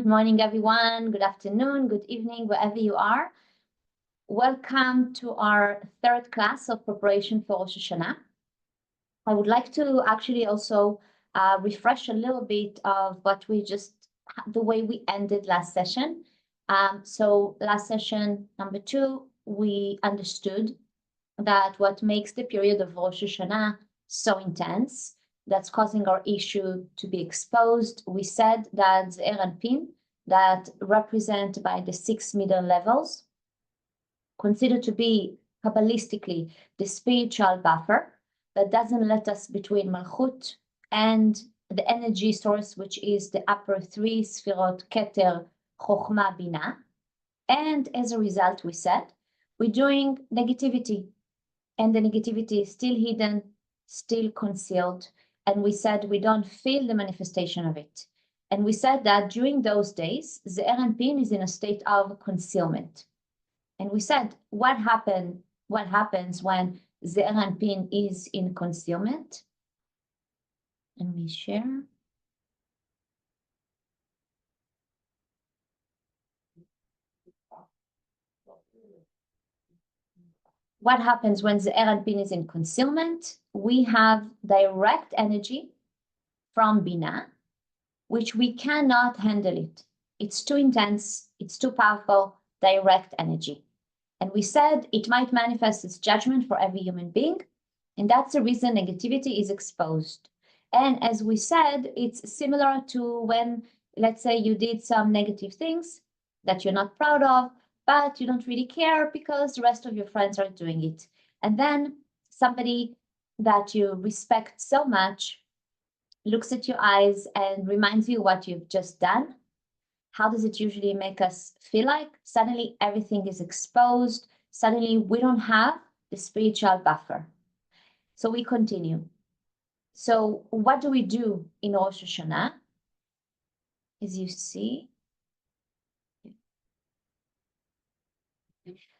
Good morning, everyone. Good afternoon, good evening, wherever you are. Welcome to our third class of preparation for Rosh Hashanah. I would like to actually also refresh a little bit of what the way we ended last session. So last session, number 2, we understood that what makes the period of Rosh Hashanah so intense, that's causing our issue to be exposed. We said that the Ze'er and Pin, that represent by the 6 middle levels, considered to be Kabbalistically the spiritual buffer that doesn't let us between Malchut and the energy source, which is the upper 3 Sfirot, Keter, Chochmah, Binah. And as a result, we said, we're doing negativity, and the negativity is still hidden, still concealed. And we said we don't feel the manifestation of it. And we said that during those days, the Ze'er and Pin is in a state of concealment. And we said, what happens when Ze'er and Pin is in concealment? Let me share. What happens when the Ze'er and Pin is in concealment? We have direct energy from Binah, which we cannot handle it. It's too intense, it's too powerful, direct energy. And we said it might manifest its judgment for every human being, and that's the reason negativity is exposed. And as we said, it's similar to when, let's say, you did some negative things that you're not proud of, but you don't really care because the rest of your friends are doing it. And then somebody that you respect so much looks at your eyes and reminds you what you've just done. How does it usually make us feel like? Suddenly everything is exposed. Suddenly we don't have the spiritual buffer. So we continue. So what do we do in Rosh Hashanah? As you see,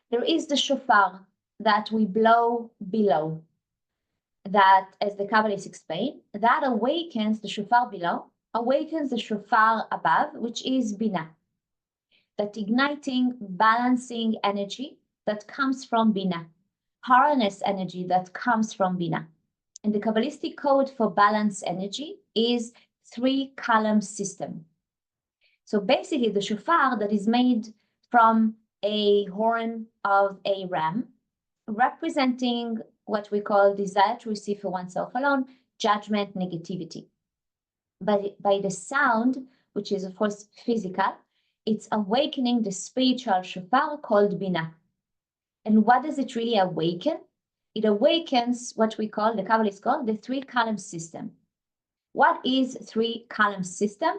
there is the shofar that we blow below, that, as the Kabbalists explain, that awakens the shofar below, awakens the shofar above, which is Binah, that igniting, balancing energy that comes from Binah, harness energy that comes from Binah. And the Kabbalistic code for balance energy is 3-column system. So basically the shofar that is made from a horn of a ram, representing what we call desire to receive for oneself alone, judgment, negativity. But by the sound, which is of course physical, it's awakening the spiritual shofar called Binah. And what does it really awaken? It awakens what we call, the Kabbalists call, the 3-column system. What is 3-column system?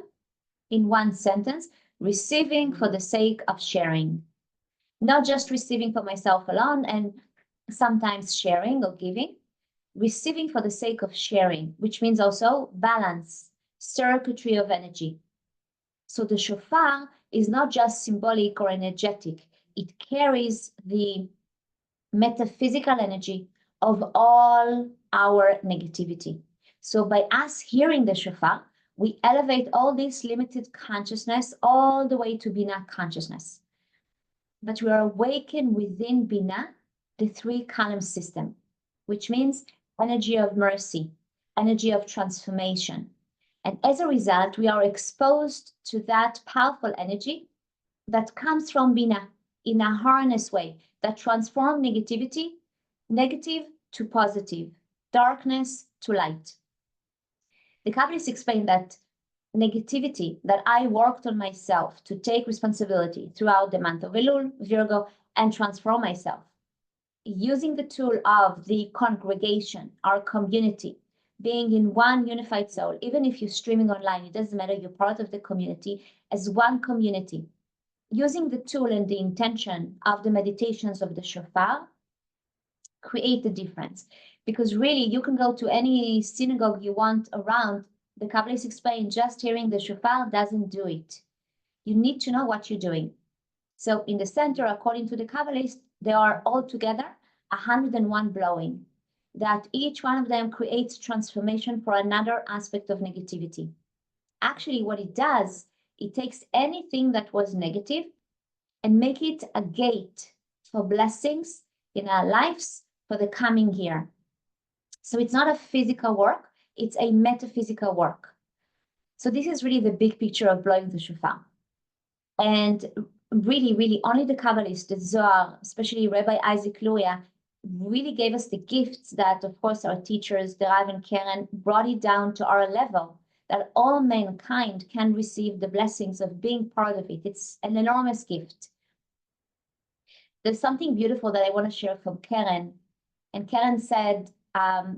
In one sentence, receiving for the sake of sharing. Not just receiving for myself alone and sometimes sharing or giving, receiving for the sake of sharing, which means also balance, circuitry of energy. So the shofar is not just symbolic or energetic. It carries the metaphysical energy of all our negativity. So by us hearing the shofar, we elevate all this limited consciousness all the way to Binah consciousness. But we are awakened within Binah, the 3-column system, which means energy of mercy, energy of transformation. And as a result, we are exposed to that powerful energy that comes from Binah in a harness way that transforms negativity, negative to positive, darkness to light. The Kabbalists explain that negativity, that I worked on myself to take responsibility throughout the month of Elul, Virgo, and transform myself, using the tool of the congregation, our community, being in one unified soul. Even if you're streaming online, it doesn't matter, you're part of the community, as one community, using the tool and the intention of the meditations of the shofar, create the difference. Because really, you can go to any synagogue you want around. The Kabbalists explain just hearing the shofar doesn't do it. You need to know what you're doing. So in the center, according to the Kabbalists, there are altogether 101 blowing, that each one of them creates transformation for another aspect of negativity. Actually, what it does It takes anything that was negative and make it a gate for blessings in our lives for the coming year. So it's not a physical work, it's a metaphysical work. So this is really the big picture of blowing the shofar. And really, only the Kabbalists, the Zohar, especially Rabbi Isaac Luria, really gave us the gifts that, of course, our teachers, the Rav and Karen, brought it down to our level, that all mankind can receive the blessings of being part of it. It's an enormous gift. There's something beautiful that I want to share from Karen. And Karen said,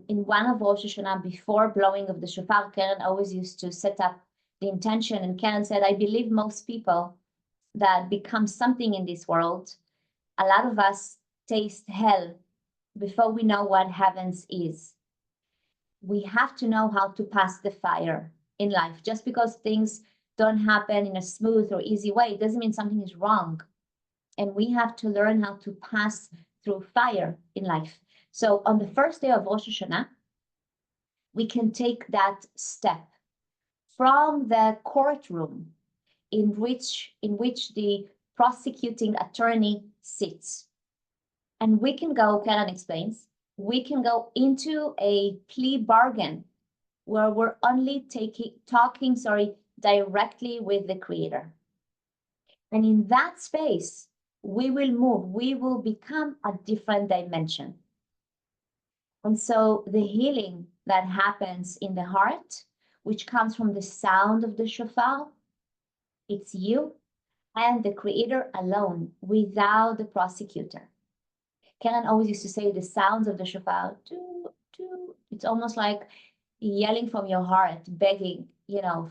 in one of Rosh Hashanah, before blowing of the shofar, Karen always used to set up the intention. And Karen said, I believe most people that become something in this world, a lot of us taste hell before we know what heavens is. We have to know how to pass the fire in life. Just because things don't happen in a smooth or easy way doesn't mean something is wrong. And we have to learn how to pass through fire in life. So on the first day of Rosh Hashanah, we can take that step from the courtroom in which the prosecuting attorney sits. And we can go, Karen explains, we can go into a plea bargain where we're only talking directly with the Creator. And in that space, we will move, we will become a different dimension. And so the healing that happens in the heart, which comes from the sound of the shofar, it's you and the Creator alone, without the prosecutor. Karen always used to say the sounds of the shofar, it's almost like yelling from your heart, begging,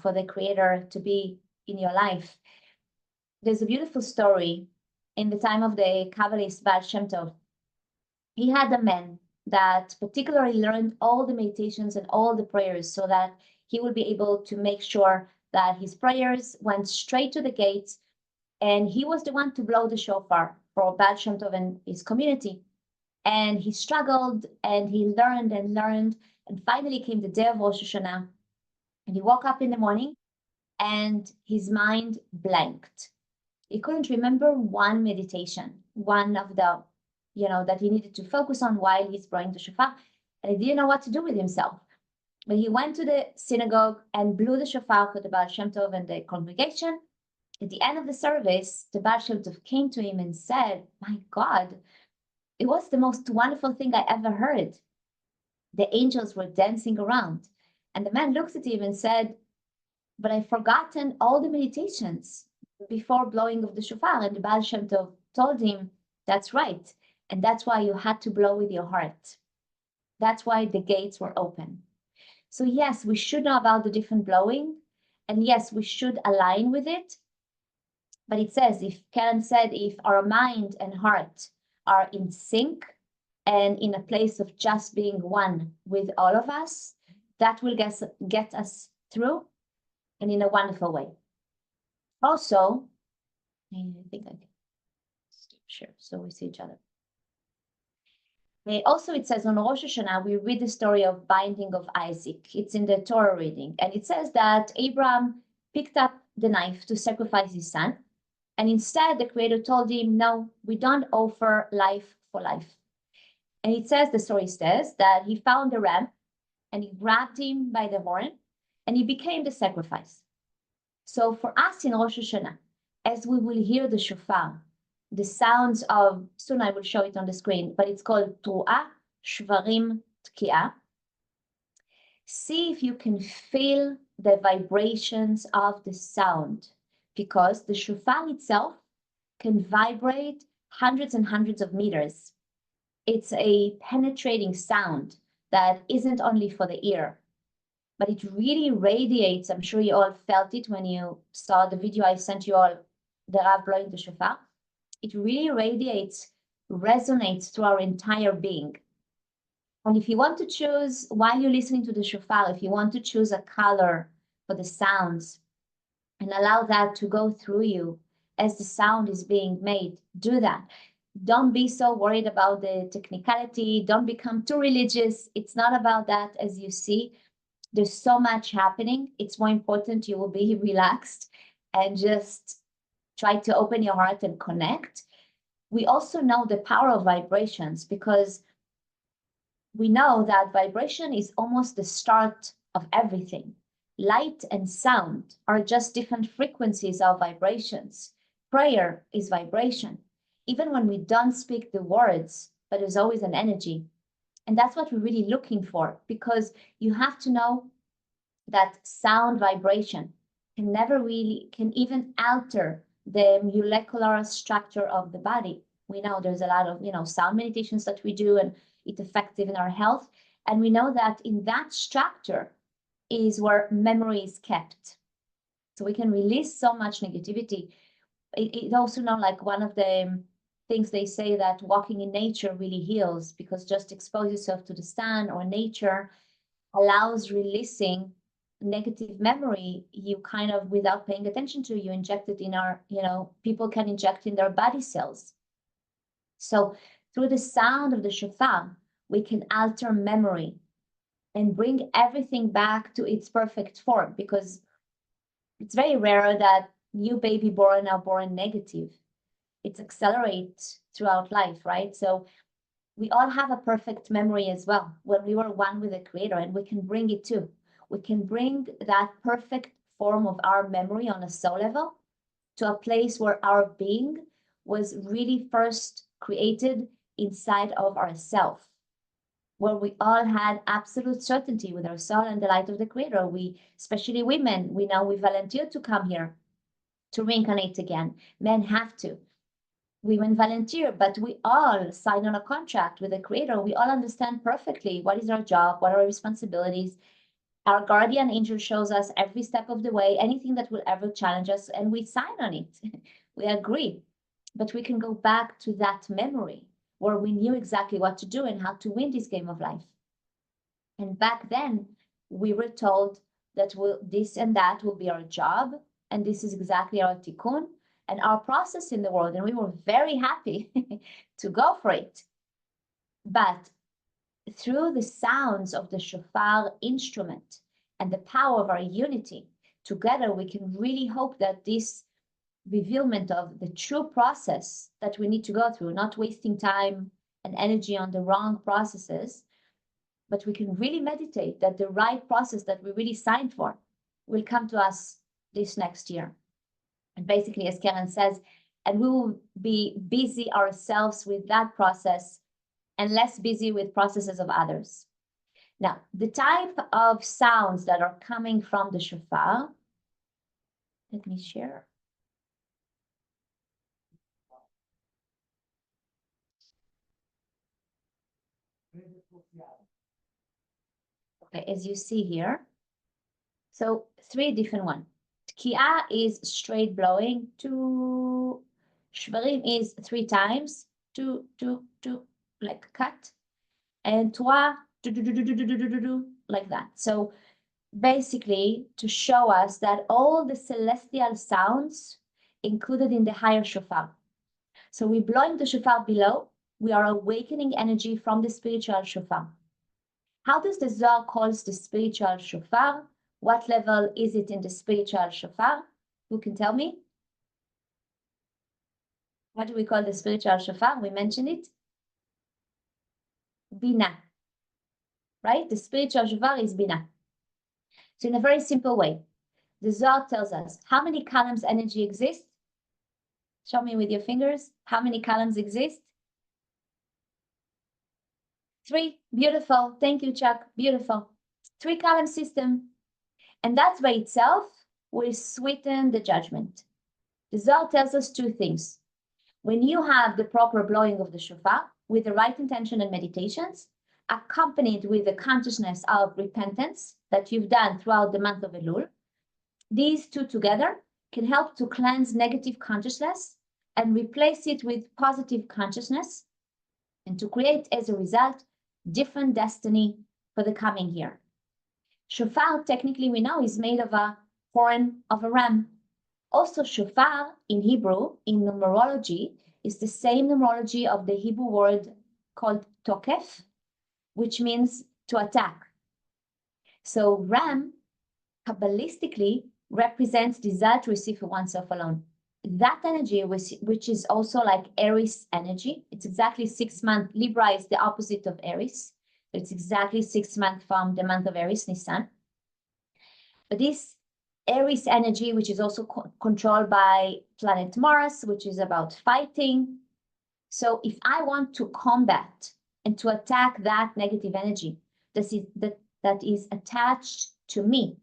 for the Creator to be in your life. There's a beautiful story in the time of the Kabbalist Baal Shem Tov. He had a man that particularly learned all the meditations and all the prayers so that he will be able to make sure that his prayers went straight to the gates, and he was the one to blow the shofar for Baal Shem Tov and his community. And he struggled and he learned, and finally came the day of Rosh Hashanah, and he woke up in the morning and his mind blanked. He couldn't remember one meditation, one of the, that he needed to focus on while he's blowing the shofar, and he didn't know what to do with himself. But he went to the synagogue and blew the shofar for the Baal Shem Tov and the congregation. At the end of the service, the Baal Shem Tov came to him and said, my God, it was the most wonderful thing I ever heard. The angels were dancing around. And the man looked at him and said, but I've forgotten all the meditations before blowing of the shofar. And the Baal Shem Tov told him, that's right. And that's why you had to blow with your heart. That's why the gates were open. So yes, we should know about the different blowing. And yes, we should align with it. But it says, Karen said, if our mind and heart are in sync and in a place of just being one with all of us, that will get us through and in a wonderful way. Also, I think I can share so we see each other. Also, it says on Rosh Hashanah, we read the story of binding of Isaac. It's in the Torah reading. And it says that Abraham picked up the knife to sacrifice his son. And instead, the Creator told him, no, we don't offer life for life. And it says, the story says, that he found a ram and he grabbed him by the horn and he became the sacrifice. So for us in Rosh Hashanah, as we will hear the shofar, the sounds of, soon I will show it on the screen, but it's called Tru'ah, Shvarim, Tki'ah. See if you can feel the vibrations of the sound, because the shofar itself can vibrate hundreds and hundreds of meters. It's a penetrating sound that isn't only for the ear, but it really radiates. I'm sure you all felt it when you saw the video I sent you all, the Rav blowing the shofar. It really radiates, resonates through our entire being. And if you want to choose, while you're listening to the shofar, if you want to choose a color for the sounds and allow that to go through you as the sound is being made, do that. Don't be so worried about the technicality. Don't become too religious. It's not about that. As you see, there's so much happening. It's more important you will be relaxed and just try to open your heart and connect. We also know the power of vibrations, because we know that vibration is almost the start of everything. Light and sound are just different frequencies of vibrations. Prayer is vibration. Even when we don't speak the words, but there's always an energy. And that's what we're really looking for, because you have to know that sound vibration can even alter the molecular structure of the body. We know there's a lot of, sound meditations that we do, and it's effective in our health. And we know that in that structure is where memory is kept. So we can release so much negativity. It also know, like, one of the things they say, that walking in nature really heals, because just expose yourself to the sun or nature allows releasing negative memory. You kind of, without paying attention to, you inject it in our, people can inject in their body cells. So through the sound of the shofar, we can alter memory and bring everything back to its perfect form, because it's very rare that new baby born are born negative. It's accelerates throughout life, right? So we all have a perfect memory as well, when we were one with the Creator, and we can bring it too. We can bring that perfect form of our memory on a soul level to a place where our being was really first created inside of ourself, where we all had absolute certainty with our soul and the light of the Creator. We, especially women, we know we volunteered to come here to reincarnate again. Men have to. Women volunteer, but we all sign on a contract with the Creator. We all understand perfectly what is our job, what are our responsibilities. Our guardian angel shows us every step of the way, anything that will ever challenge us, and we sign on it. We agree. But we can go back to that memory where we knew exactly what to do and how to win this game of life. And back then, we were told that this and that will be our job, and this is exactly our tikkun and our process in the world. And we were very happy to go for it. But through the sounds of the shofar instrument and the power of our unity, together we can really hope that this revealment of the true process that we need to go through, not wasting time and energy on the wrong processes, but we can really meditate that the right process that we really signed for will come to us this next year. And basically, as Karen says, and we will be busy ourselves with that process and less busy with processes of others. Now, the type of sounds that are coming from the shofar, let me share. Okay, as you see here, so 3 different ones. Tki'a is straight blowing, 2 shvarim is 3 times, 2, like cut, and 3, like that. So basically to show us that all the celestial sounds included in the higher shofar. So we blowing the shofar below, we are awakening energy from the spiritual shofar. How does the Zohar calls the spiritual shofar? What level is it in the spiritual shofar? Who can tell me? What do we call the spiritual shofar? We mentioned it. Bina. Right? The spiritual shofar is Bina. So in a very simple way, the Zohar tells us how many columns energy exist. Show me with your fingers. How many columns exist? 3. Beautiful. Thank you, Chuck. Beautiful. 3 column system. And that by itself will sweeten the judgment. The Zohar tells us 2 things. When you have the proper blowing of the shofar with the right intention and meditations, accompanied with the consciousness of repentance that you've done throughout the month of Elul, these 2 together can help to cleanse negative consciousness and replace it with positive consciousness, and to create, as a result, different destiny for the coming year. Shofar, technically we know, is made of a horn of a ram. Also, shofar in Hebrew, in numerology, is the same numerology of the Hebrew word called tokef, which means to attack. So ram, Kabbalistically, represents desire to receive for oneself alone. That energy, which is also like Aries energy, it's exactly 6 months. Libra is the opposite of Aries. It's exactly 6 months from the month of Aries, Nisan. But this Aries energy, which is also controlled by planet Mars, which is about fighting. So if I want to combat and to attack that negative energy that is attached to me,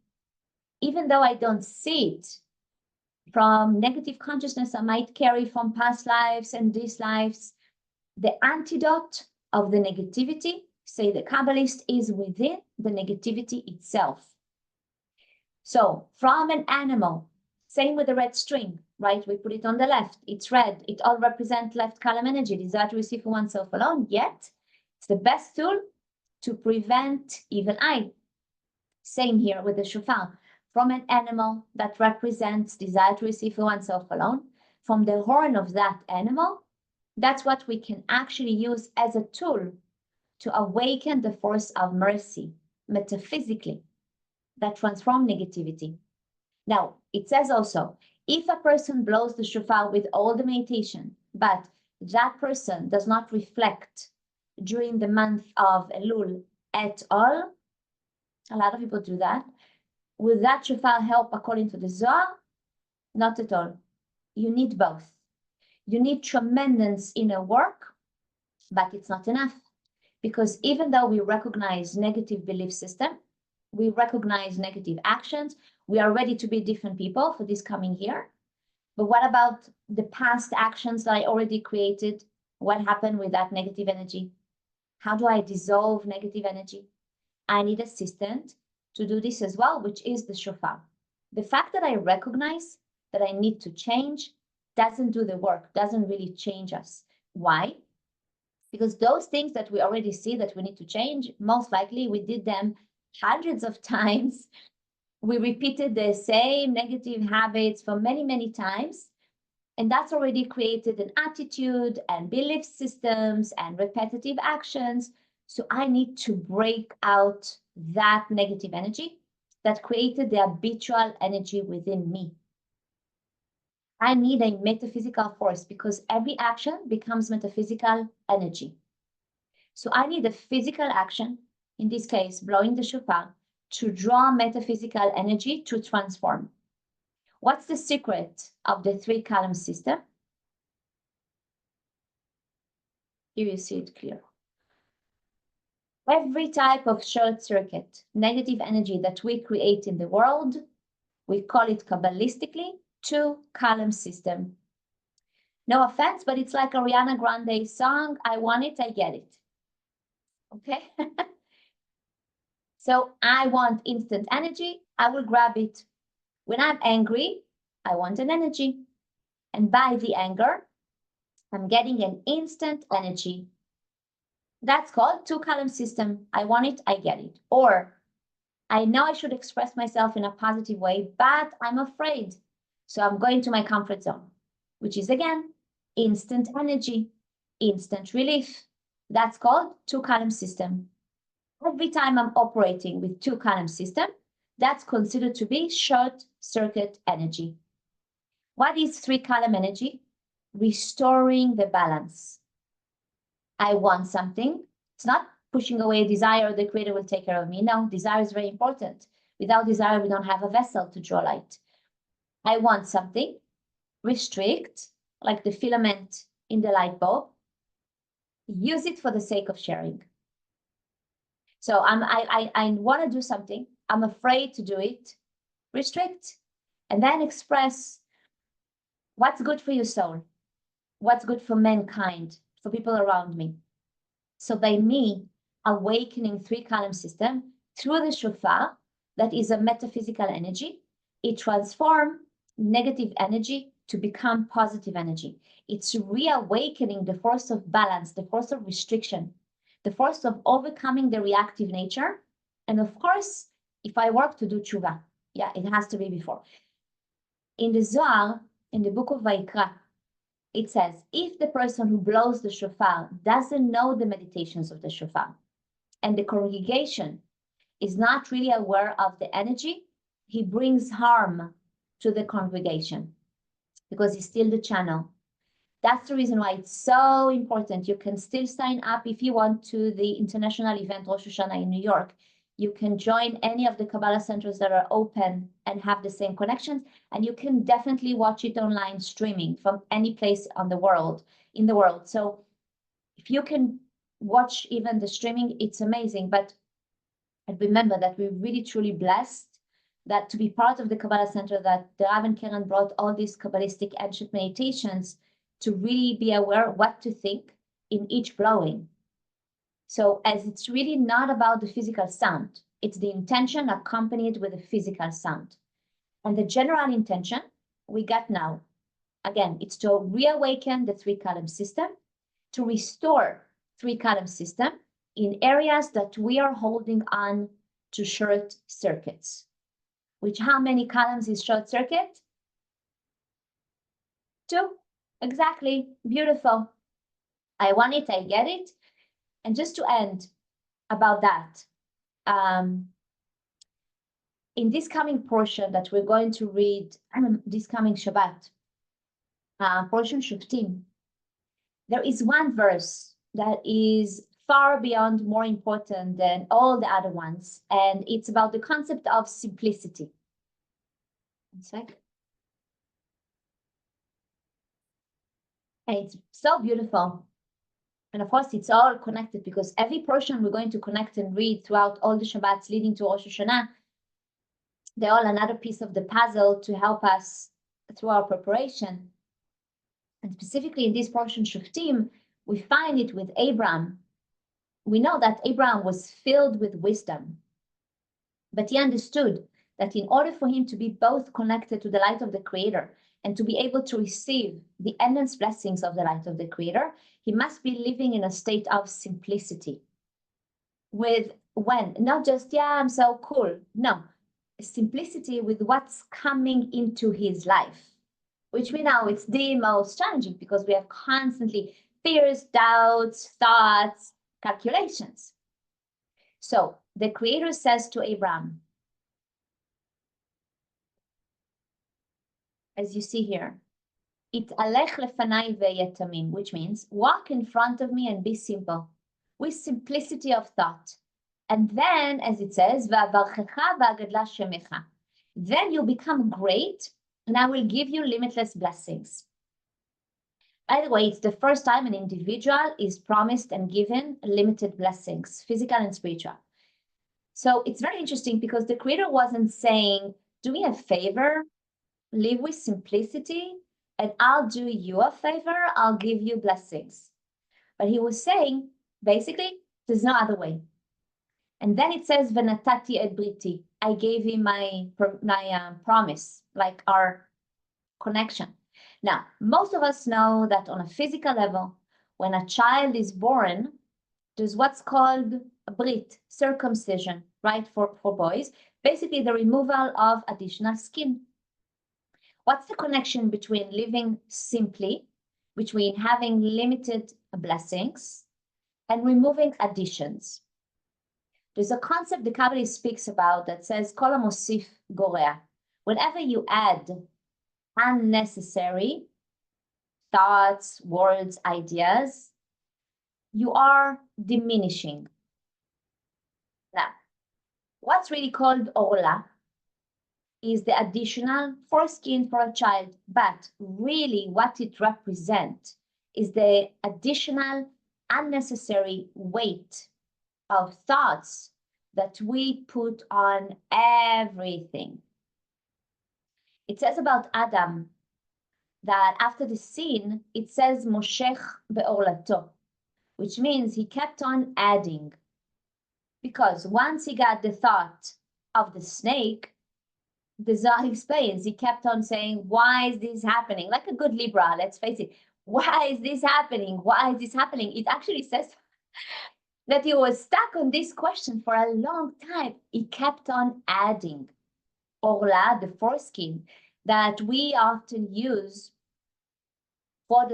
even though I don't see it, from negative consciousness I might carry from past lives and these lives, the antidote of the negativity, say the Kabbalist, is within the negativity itself. So from an animal, same with the red string, right? We put it on the left, it's red, it all represents left column energy, desire to receive for oneself alone, yet it's the best tool to prevent evil eye. Same here with the shofar. From an animal that represents desire to receive for oneself alone, from the horn of that animal, that's what we can actually use as a tool to awaken the force of mercy, metaphysically, that transform negativity. Now, it says also, if a person blows the shofar with all the meditation, but that person does not reflect during the month of Elul at all, a lot of people do that, will that shofar help according to the Zohar? Not at all. You need both. You need tremendous inner work, but it's not enough. Because even though we recognize negative belief system, we recognize negative actions, we are ready to be different people for this coming year. But what about the past actions that I already created? What happened with that negative energy? How do I dissolve negative energy? I need assistance to do this as well, which is the shofar. The fact that I recognize that I need to change doesn't do the work, doesn't really change us. Why? Because those things that we already see that we need to change, most likely we did them hundreds of times. We repeated the same negative habits for many, many times. And that's already created an attitude and belief systems and repetitive actions. So I need to break out that negative energy that created the habitual energy within me. I need a metaphysical force because every action becomes metaphysical energy. So I need a physical action, in this case, blowing the shofar, to draw metaphysical energy to transform. What's the secret of the 3-column system? Here you see it clear. Every type of short circuit, negative energy that we create in the world, we call it Kabbalistically 2-column system. No offense, but it's like Ariana Grande's song, I want it, I get it. Okay? So I want instant energy, I will grab it. When I'm angry, I want an energy. And by the anger, I'm getting an instant energy. That's called 2-column system. I want it, I get it. Or I know I should express myself in a positive way, but I'm afraid. So I'm going to my comfort zone, which is again, instant energy, instant relief. That's called 2-column system. Every time I'm operating with 2-column system, that's considered to be short circuit energy. What is 3-column energy? Restoring the balance. I want something. It's not pushing away desire, the creator will take care of me. No, desire is very important. Without desire, we don't have a vessel to draw light. I want something. Restrict, like the filament in the light bulb. Use it for the sake of sharing. So I want to do something. I'm afraid to do it. Restrict. And then express what's good for your soul. What's good for mankind, for people around me. So by me awakening 3-column system through the shofar, that is a metaphysical energy, it transforms negative energy to become positive energy. It's reawakening the force of balance, the force of restriction, the force of overcoming the reactive nature. And of course, if I work to do tshuva, yeah, it has to be before. In the Zohar, in the book of Vayikra, it says, if the person who blows the shofar doesn't know the meditations of the shofar, and the congregation is not really aware of the energy, he brings harm to the congregation because it's still the channel. That's the reason why it's so important. You can still sign up if you want to the international event Rosh Hashanah in New York. You can join any of the Kabbalah centers that are open and have the same connections, and you can definitely watch it online streaming from any place in the world. So if you can watch even the streaming, it's amazing. But remember that we're really truly blessed that to be part of the Kabbalah Center, that the Rav and Karen brought all these Kabbalistic ancient meditations to really be aware what to think in each blowing. So as it's really not about the physical sound, it's the intention accompanied with a physical sound. And the general intention we got now, again, it's to reawaken the three-column system, to restore three-column system in areas that we are holding on to short circuits. Which how many columns is short circuit? 2. Exactly. Beautiful. I want it, I get it. And just to end about that, in this coming portion that we're going to read this coming Shabbat, portion Shoftim, there is one verse that is far beyond more important than all the other ones, and it's about the concept of simplicity. One sec. And it's so beautiful. And of course, it's all connected because every portion we're going to connect and read throughout all the Shabbats leading to Rosh Hashanah, they're all another piece of the puzzle to help us through our preparation. And specifically in this portion, Shoftim, we find it with Abraham. We know that Abraham was filled with wisdom, but he understood that in order for him to be both connected to the light of the Creator and to be able to receive the endless blessings of the light of the Creator, he must be living in a state of simplicity. Not just, yeah, I'm so cool. No, simplicity with what's coming into his life, which we know it's the most challenging because we have constantly fears, doubts, thoughts, calculations. So the Creator says to Abraham, as you see here, It'alech lefanai ve'yatamim, which means walk in front of me and be simple, with simplicity of thought. And then, as it says, va'avarchecha va'agadla shemecha, then you'll become great, and I will give you limitless blessings. By the way, it's the first time an individual is promised and given limited blessings, physical and spiritual. So it's very interesting because the Creator wasn't saying, do me a favor, live with simplicity, and I'll do you a favor, I'll give you blessings. But he was saying, basically, there's no other way. And then it says, V'natati et briti, I gave him my promise, like our connection. Now, most of us know that on a physical level, when a child is born, there's what's called a brit, circumcision, right, for boys, basically the removal of additional skin. What's the connection between living simply, between having limited blessings, and removing additions? There's a concept the Kabbalah speaks about that says, Kol hamosif gorea. Whenever you add unnecessary thoughts, words, ideas, you are diminishing. Now, what's really called orla is the additional foreskin for a child, but really what it represents is the additional unnecessary weight of thoughts that we put on everything. It says about Adam that after the sin, it says Moshech be'orlato, which means he kept on adding. Because once he got the thought of the snake, the Zohar explains, he kept on saying, why is this happening? Like a good Libra, let's face it. Why is this happening? Why is this happening? It actually says that he was stuck on this question for a long time. He kept on adding. Orla, the foreskin, that we often use for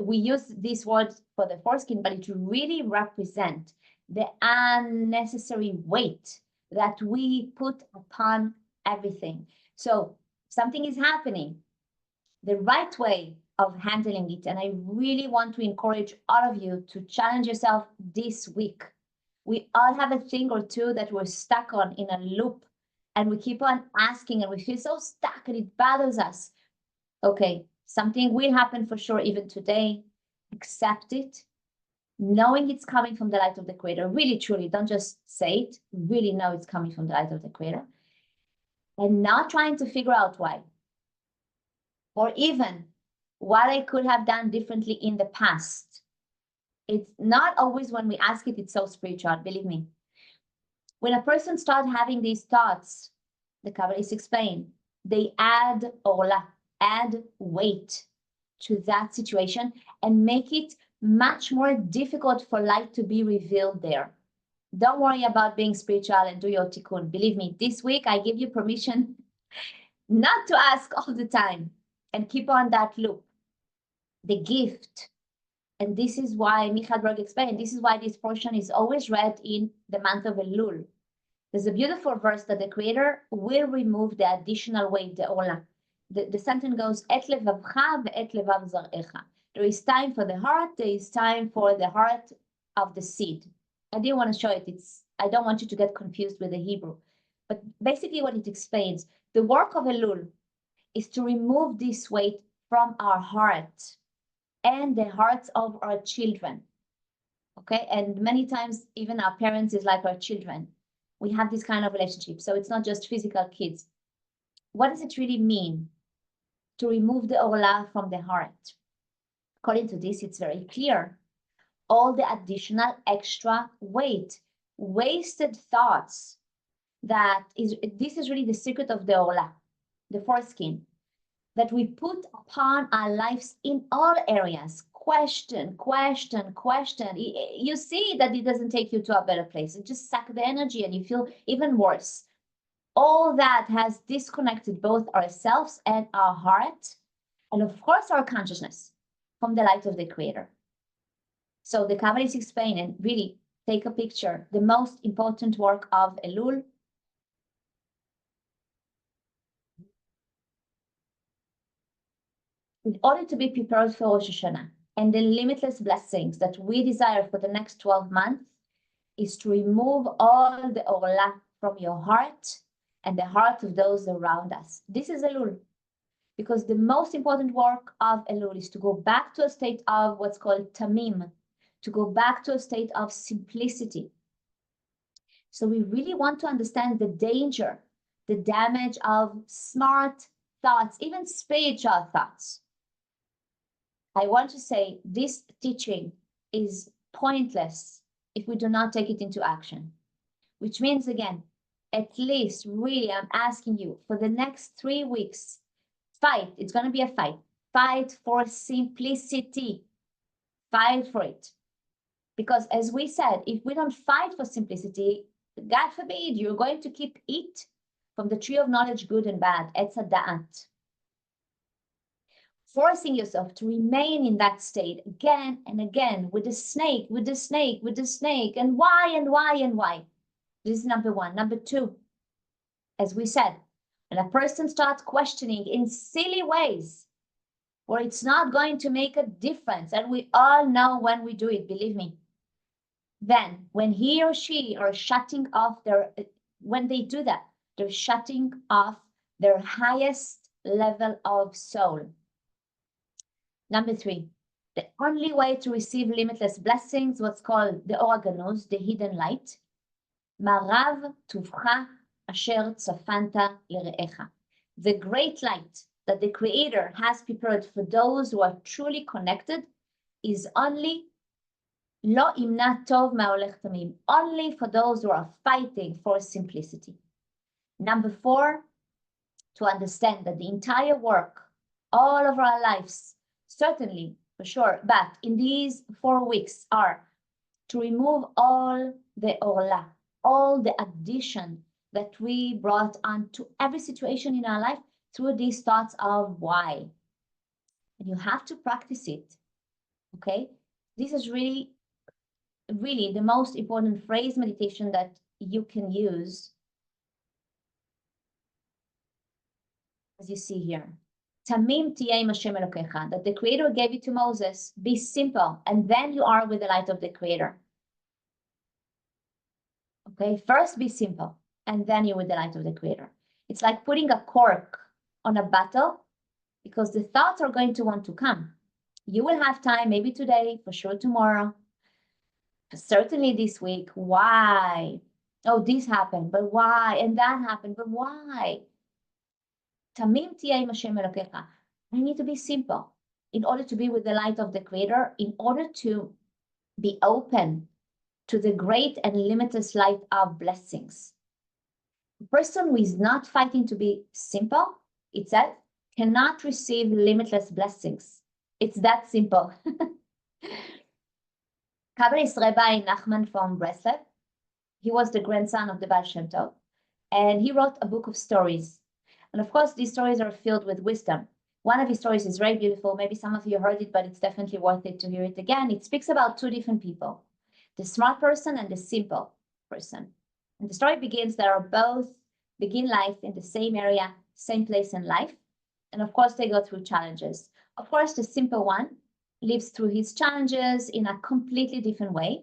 we use this word for the foreskin, but it really represents the unnecessary weight that we put upon everything. So something is happening, the right way of handling it. And I really want to encourage all of you to challenge yourself this week. We all have a thing or two that we're stuck on in a loop, and we keep on asking and we feel so stuck and it bothers us. Okay, something will happen for sure even today. Accept it, knowing it's coming from the light of the Creator. Really, truly, don't just say it. Really know it's coming from the light of the Creator. And not trying to figure out why. Or even what I could have done differently in the past. It's not always when we ask it, it's so spiritual, believe me. When a person starts having these thoughts, the Kabbalists explain, they add orla, add weight to that situation and make it much more difficult for light to be revealed there. Don't worry about being spiritual and do your tikkun. Believe me, this week I give you permission not to ask all the time and keep on that loop. The gift, and this is why Michael Berg explained, this is why this portion is always read in the month of Elul. There's a beautiful verse that the Creator will remove the additional weight, the ola. The sentence goes, Et levavcha ve'et levav zarecha. There is time for the heart, there is time for the heart of the seed. I didn't want to show it. I don't want you to get confused with the Hebrew. But basically what it explains, the work of Elul is to remove this weight from our heart and the hearts of our children. Okay, and many times even our parents is like our children. We have this kind of relationship. So it's not just physical kids. What does it really mean to remove the orla from the heart? According to this, it's very clear. All the additional extra weight, wasted thoughts, this is really the secret of the orla, the foreskin, that we put upon our lives in all areas. Question. You see that it doesn't take you to a better place. It just sucks the energy and you feel even worse. All that has disconnected both ourselves and our heart, and of course our consciousness from the light of the Creator. So the Kabbalists explain and really take a picture. The most important work of Elul in order to be prepared for Rosh Hashanah and the limitless blessings that we desire for the next 12 months is to remove all the orla from your heart and the heart of those around us. This is Elul, because the most important work of Elul is to go back to a state of what's called tamim, to go back to a state of simplicity. So we really want to understand the danger, the damage of smart thoughts, even spiritual thoughts. I want to say this teaching is pointless if we do not take it into action, which means, again, at least really I'm asking you for the next 3 weeks, fight. It's going to be a fight. Fight for simplicity. Fight for it. Because as we said, if we don't fight for simplicity, God forbid, you're going to keep eat from the tree of knowledge, good and bad, etz hada'at. Forcing yourself to remain in that state again and again with the snake, and why. This is number one. Number two, as we said, when a person starts questioning in silly ways, where it's not going to make a difference, and we all know when we do it, believe me, then when he or she are shutting off when they do that, they're shutting off their highest level of soul. Number three, the only way to receive limitless blessings, what's called the Oraganus, the hidden light, Marav tuvcha asher tzafanta lere'echa. The great light that the Creator has prepared for those who are truly connected is only lo imna tov ma'olech tamim, only for those who are fighting for simplicity. Number four, to understand that the entire work, all of our lives, certainly, for sure, but in these 4 weeks are to remove all the orla, all the addition that we brought on to every situation in our life through these thoughts of why. And you have to practice it, okay? This is really, really the most important phrase meditation that you can use as you see here. Tamim tiyeh im Hashem Elokecha, that the Creator gave it to Moses. Be simple, and then you are with the light of the Creator. Okay, first be simple, and then you're with the light of the Creator. It's like putting a cork on a bottle, because the thoughts are going to want to come. You will have time, maybe today, for sure tomorrow, certainly this week. Why? Oh, this happened, but why? And that happened, but why? Tamim tiyeh im Hashem Elokecha. I need to be simple in order to be with the light of the Creator, in order to be open to the great and limitless light of blessings. A person who is not fighting to be simple, it says, cannot receive limitless blessings. It's that simple. Kabbalist Rabbi Nachman from Breslov, he was the grandson of the Baal Shem Tov, and he wrote a book of stories. And of course, these stories are filled with wisdom. One of his stories is very beautiful. Maybe some of you heard it, but it's definitely worth it to hear it again. It speaks about two different people, the smart person and the simple person. And the story begins, they are both begin life in the same area, same place in life. And of course, they go through challenges. Of course, the simple one lives through his challenges in a completely different way.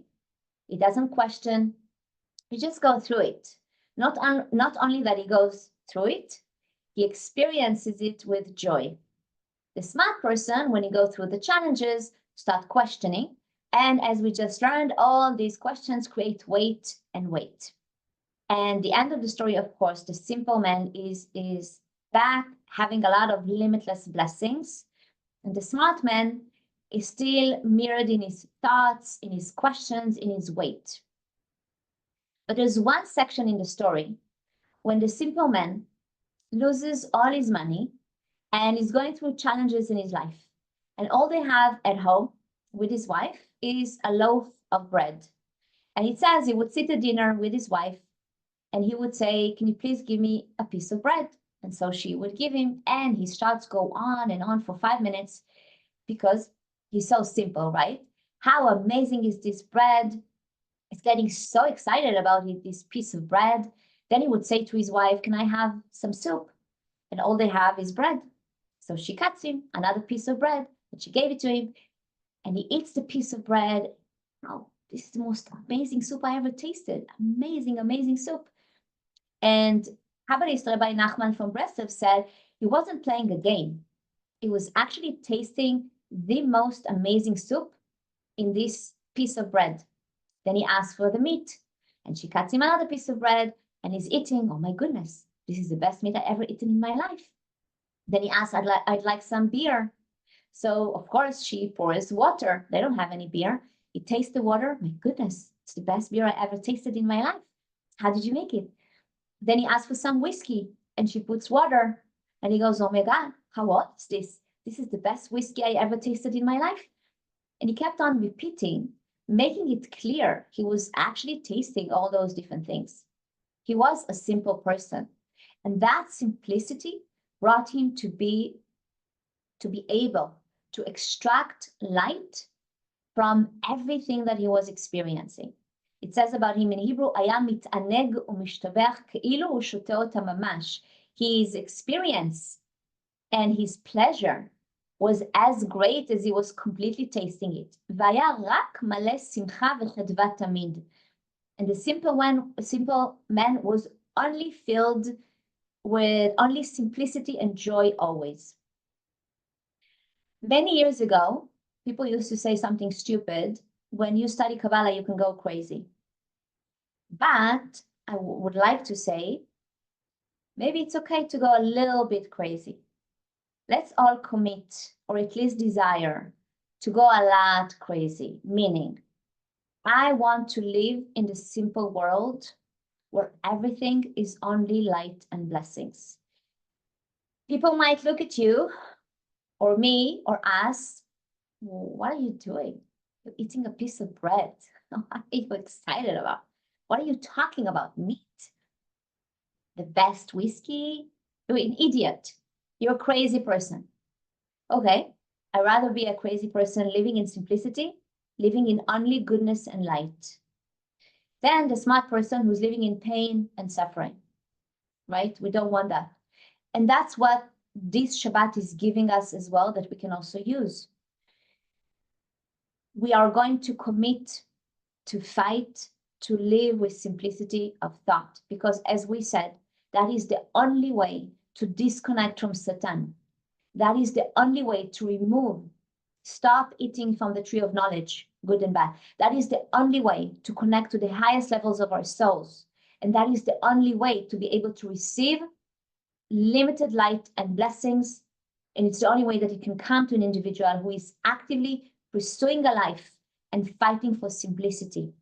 He doesn't question, he just goes through it. Not only that he goes through it, he experiences it with joy. The smart person, when he goes through the challenges, start questioning. And as we just learned, all these questions create weight and weight. And the end of the story, of course, the simple man is back having a lot of limitless blessings. And the smart man is still mirrored in his thoughts, in his questions, in his weight. But there's one section in the story when the simple man loses all his money and is going through challenges in his life. And all they have at home with his wife is a loaf of bread. And it says he would sit at dinner with his wife and he would say, can you please give me a piece of bread? And so she would give him, and his thoughts go on and on for 5 minutes because he's so simple, right? How amazing is this bread? He's getting so excited about it, this piece of bread. Then he would say to his wife, can I have some soup? And all they have is bread. So she cuts him another piece of bread, and she gave it to him. And he eats the piece of bread. Oh, this is the most amazing soup I ever tasted. Amazing, amazing soup. And Kabbalist Rabbi Nachman from Breslov said he wasn't playing a game. He was actually tasting the most amazing soup in this piece of bread. Then he asked for the meat, and she cuts him another piece of bread, and he's eating. Oh my goodness, this is the best meat I ever eaten in my life. Then he asked, I'd like some beer. So of course she pours water. They don't have any beer. He tastes the water. My goodness, it's the best beer I ever tasted in my life. How did you make it? Then he asked for some whiskey, and she puts water, and he goes, oh my God, what is this? This is the best whiskey I ever tasted in my life. And he kept on repeating, making it clear he was actually tasting all those different things. He was a simple person. And that simplicity brought him to be able to extract light from everything that he was experiencing. It says about him in Hebrew, היה מתענג ומשתבח כאילו הוא שותה אותה ממש. His experience and his pleasure was as great as he was completely tasting it. והיה רק מלא שמחה וחדווה תמיד. And the simple man was only filled with only simplicity and joy always. Many years ago, people used to say something stupid. When you study Kabbalah, you can go crazy. But I would like to say, maybe it's okay to go a little bit crazy. Let's all commit, or at least desire, to go a lot crazy, meaning I want to live in the simple world where everything is only light and blessings. People might look at you, or me, or us. What are you doing? You're eating a piece of bread. What are you excited about? What are you talking about? Meat? The best whiskey? You're an idiot. You're a crazy person. Okay, I'd rather be a crazy person living in simplicity, living in only goodness and light, than the smart person who's living in pain and suffering, right? We don't want that. And that's what this Shabbat is giving us as well that we can also use. We are going to commit to fight, to live with simplicity of thought, because as we said, that is the only way to disconnect from Satan. That is the only way to stop eating from the tree of knowledge, good and bad. That is the only way to connect to the highest levels of our souls. And that is the only way to be able to receive limited light and blessings. And it's the only way that it can come to an individual who is actively pursuing a life and fighting for simplicity.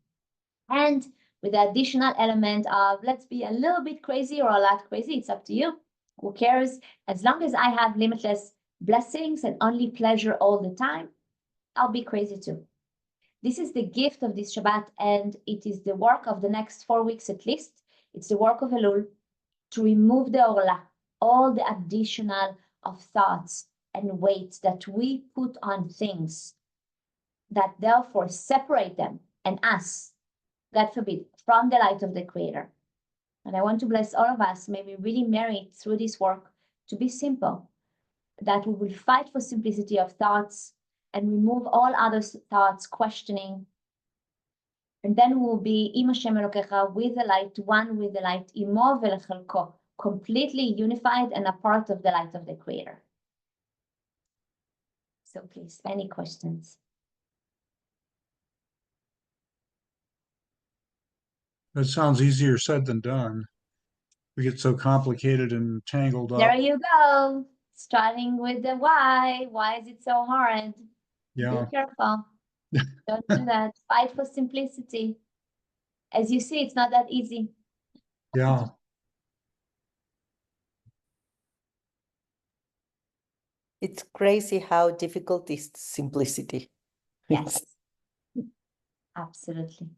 And with the additional element of, let's be a little bit crazy or a lot crazy, it's up to you. Who cares? As long as I have limitless blessings and only pleasure all the time, I'll be crazy too. This is the gift of this Shabbat, and it is the work of the next 4 weeks at least. It's the work of Elul to remove the orla, all the additional of thoughts and weights that we put on things that therefore separate them and us, God forbid, from the light of the Creator. And I want to bless all of us, may we really merit through this work to be simple, that we will fight for simplicity of thoughts and remove all other thoughts, questioning. And then we will be Im Hashem Elokecha, with the light, one with the light, Imo velechalko, completely unified and a part of the light of the Creator. So please, any questions? That sounds easier said than done. We get so complicated and tangled up. There you go. Starting with the why. Why is it so hard? Yeah. Be careful. Don't do that. Fight for simplicity. As you see, it's not that easy. Yeah. It's crazy how difficult is simplicity. Yes. Absolutely.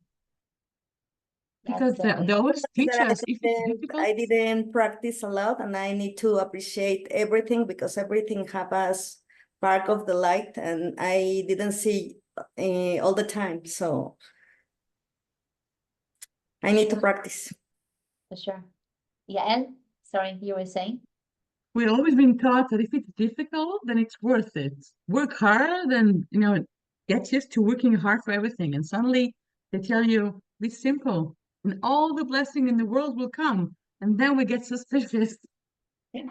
Because That's they always teach That us if it's difficult. I didn't practice a lot, and I need to appreciate everything because everything have a spark of the light, and I didn't see all the time. So I need to practice. for sure. Yael, sorry, you were saying? We've always been taught that if it's difficult, then it's worth it. Work hard and, get used to working hard for everything. And suddenly they tell you, be simple and all the blessing in the world will come. And then we get suspicious. Yes.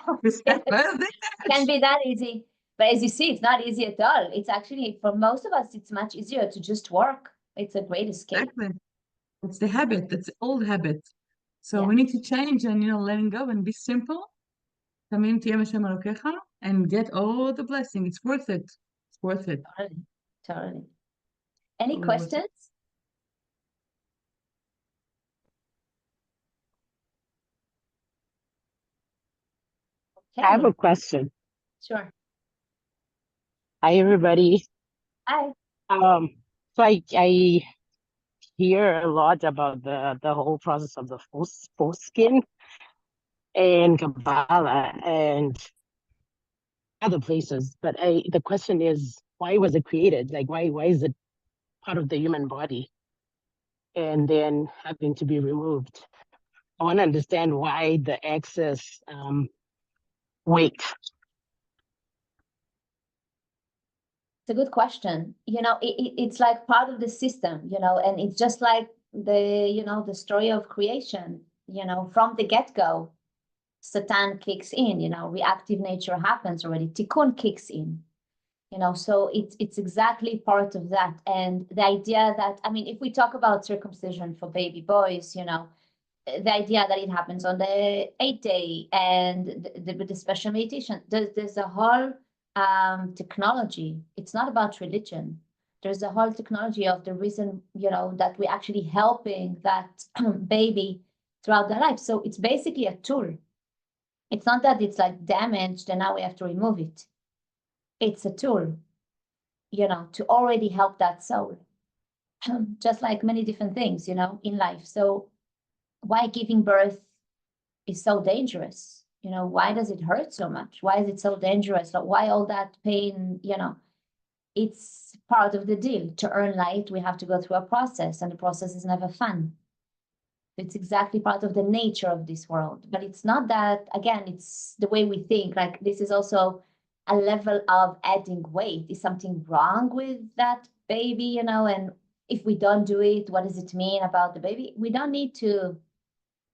Can be that easy. But as you see, it's not easy at all. It's actually, for most of us, it's much easier to just work. It's a great escape. Exactly. It's the habit. It's the old habit. So Yeah. we need to change and, letting go and be simple. Come into Yom Hashem Elokecha and get all the blessing. It's worth it. It's worth it. Totally. Any Totally worth it. questions? I have Okay, a question. sure. Hi, everybody. Hi. So I hear a lot about the whole process of the foreskin and Kabbalah and other places, but the question is, why was it created? Like, why is it part of the human body and then having to be removed? I want to understand why the excess weight. It's a good question. It's like part of the system, and it's just like the story of creation, from the get-go, Satan kicks in, reactive nature happens already. Tikkun kicks in, so it's exactly part of that. And the idea that, if we talk about circumcision for baby boys, the idea that it happens on the 8th day and the special meditation, there's a whole technology. It's not about religion. There's a whole technology of the reason, that we're actually helping that baby throughout their life. So it's basically a tool. It's not that it's like damaged and now we have to remove it. It's a tool, to already help that soul. Just like many different things, in life. So why giving birth is so dangerous? Why does it hurt so much? Why is it so dangerous? Why all that pain? It's part of the deal. To earn light, we have to go through a process, and the process is never fun. It's exactly part of the nature of this world. But it's not that, again, it's the way we think. Like this is also a level of adding weight. Is something wrong with that baby, you know? And if we don't do it, what does it mean about the baby? We don't need to,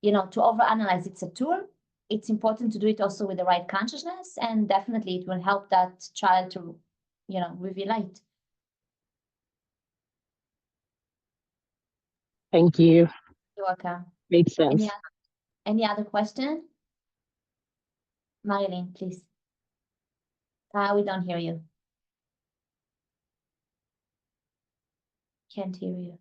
you know, to overanalyze. It's a tool. It's important to do it also with the right consciousness, and definitely it will help that child to, you know, reveal light. Thank you. You're welcome. Makes sense. Any other question? Marilyn, please. We don't hear you. Can't hear you.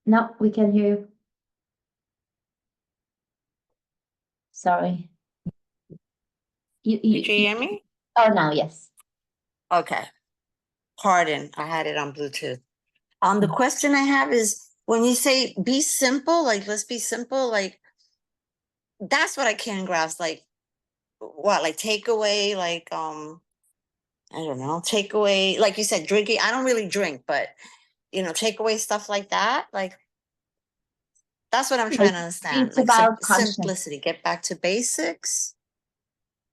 No, we can hear you. Sorry. Did you hear me? Oh, now, yes. Okay. Pardon, I had it on Bluetooth. The Mm. question I have is, when you say be simple, like let's be simple, like that's what I can't grasp. Like what? Like take away, like I don't know, take away, like you said, drinking. I don't really drink, but you know, take away stuff like that. Like that's what I'm trying to understand. It's Like about consciousness. simplicity, get back to basics.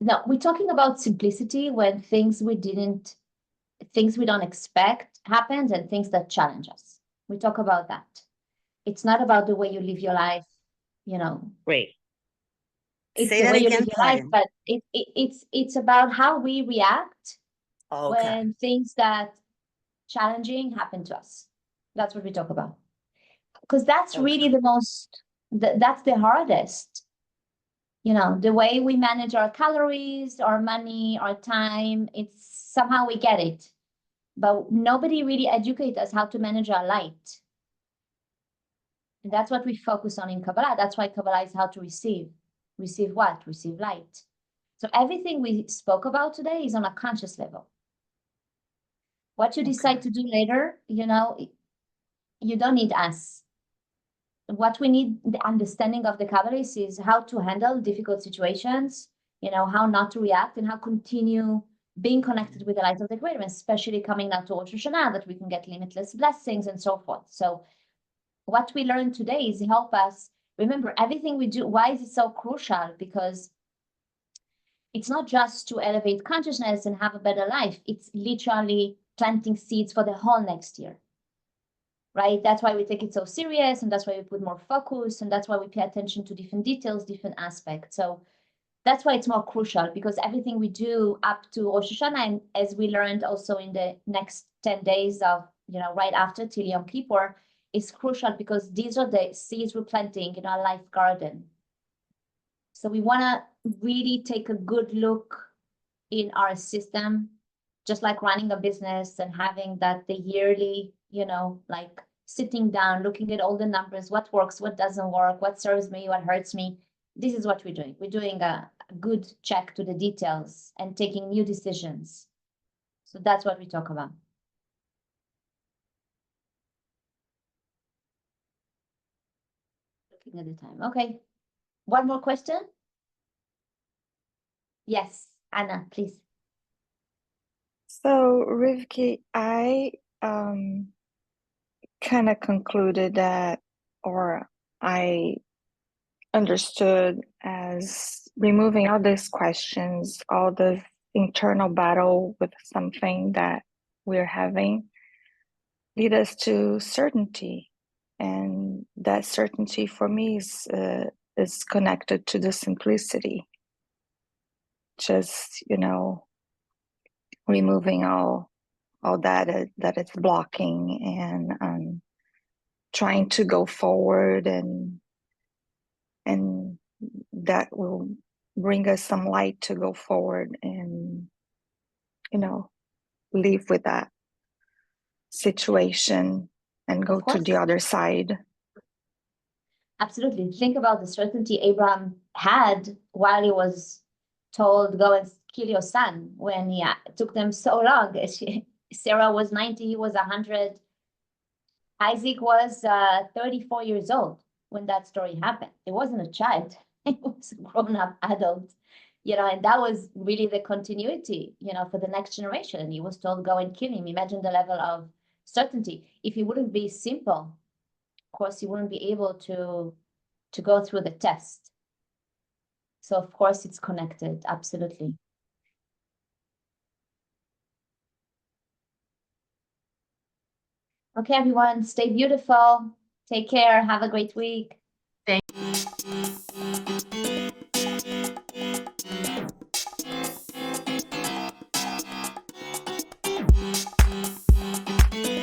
No, we're talking about simplicity when things we don't expect happens and things that challenge us. We talk about that. It's not about the way you live your life, you know. Great. It's Say the that way you again, live your life, pardon. but it's about how we react Okay. when things that challenging happen to us. That's what we talk about. Because that's really Okay. the most, that's the hardest. You know, the way we manage our calories, our money, our time, it's somehow we get it. But nobody really educates us how to manage our light. And that's what we focus on in Kabbalah. That's why Kabbalah is how to receive. Receive what? Receive light. So everything we spoke about today is on a conscious level. What you decide to do later, you know, you don't need us. What we need, the understanding of the Kabbalists, is how to handle difficult situations, you know, how not to react and how continue being connected with the light of the Creator, especially coming now to Rosh Hashanah, that we can get limitless blessings and so forth. So what we learned today is help us remember everything we do. Why is it so crucial? Because it's not just to elevate consciousness and have a better life. It's literally planting seeds for the whole next year. Right? That's why we take it so serious, and that's why we put more focus, and that's why we pay attention to different details, different aspects. So that's why it's more crucial, because everything we do up to Rosh Hashanah, and as we learned also in the next 10 days of, you know, right after till Yom Kippur, is crucial because these are the seeds we're planting in our life garden. So we want to really take a good look in our system, just like running a business and having that the yearly, you know, like sitting down, looking at all the numbers, what works, what doesn't work, what serves me, what hurts me. This is what we're doing. We're doing a good check to the details and taking new decisions. So that's what we talk about. Looking at the time. Okay. One more question? Yes, Anna, please. So, Rivki, I kind of concluded that, or I understood as removing all these questions, all the internal battle with something that we're having, lead us to certainty. And that certainty for me is connected to the simplicity. Just, you know, removing all that it's blocking, and trying to go forward, and that will bring us some light to go forward and, you know, live with that situation and go to the other side. Absolutely. Think about the certainty Abraham had while he was told, go and kill your son, when it took them so long. Sarah was 90, he was 100. Isaac was 34 years old when that story happened. It wasn't a child, it was a grown-up adult. you know, and that was really the continuity, you know, for the next generation. And he was told, go and kill him. Imagine the level of certainty. If it wouldn't be simple, of course, he wouldn't be able to go through the test. So of course it's connected, absolutely. Okay, everyone, stay beautiful. Take care. Have a great week. Thank